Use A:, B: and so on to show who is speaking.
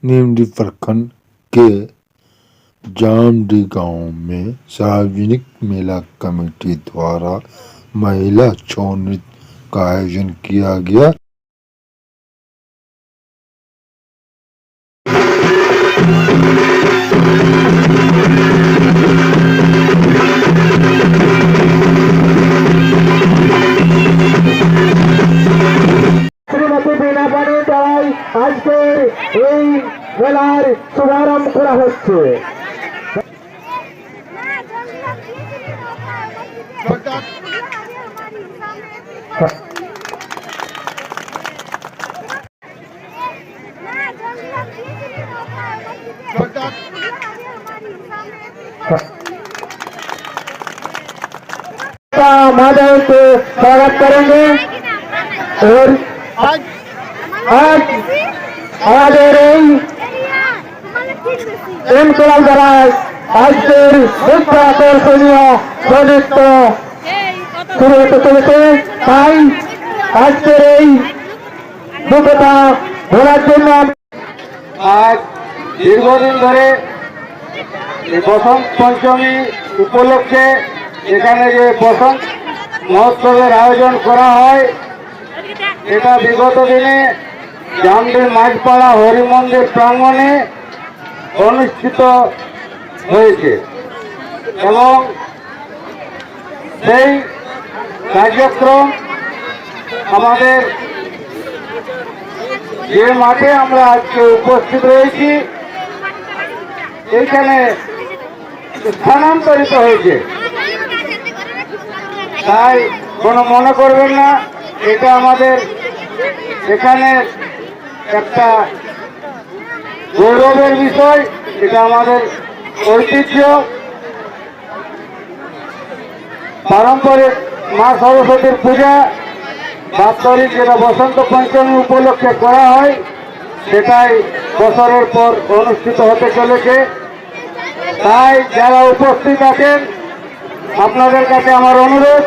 A: नीमडी प्रखंड के जामडी गांव में सार्वजनिक मेला कमेटी द्वारा महिला छौ नृत्य का आयोजन किया गया।
B: শ্রীমতী বীণা পানি দ্বারাই আজকের এই মেলার শুভারম্ভ করা হচ্ছে। महोदय को स्वागत करेंगे और आज আমাদের এই এমকলাল দ্বারা আজকের মুখ্য আকর্ষণীয় নৃত্য শুরু হতে চলেছে। তাই আজকের এই মুখটা ঘোরার জন্য
C: আজ দীর্ঘদিন ধরে বসন্ত পঞ্চমী উপলক্ষে এখানে যে বসন্ত মহোৎসবের আয়োজন করা হয়, এটা বিগত দিনে জামডির মাঝপাড়া হরিমন্দির প্রাঙ্গণে অনুষ্ঠিত হয়েছে এবং সেই কার্যক্রম আমাদের যে মাঠে আমরা আজকে উপস্থিত রয়েছি এইখানে স্থানান্তরিত হয়েছে। তাই কোনো মনে করবেন না, এটা আমাদের এখানে একটা গৌরবের বিষয়, এটা আমাদের ঐতিহ্য। পারম্পরিক মা সরস্বতীর পূজা বাৎসরিক যেটা বসন্ত পঞ্চমী উপলক্ষে করা হয়, সেটাই বছরের পর অনুষ্ঠিত হতে চলেছে। তাই যারা উপস্থিত আছেন আপনাদের কাছে আমার অনুরোধ,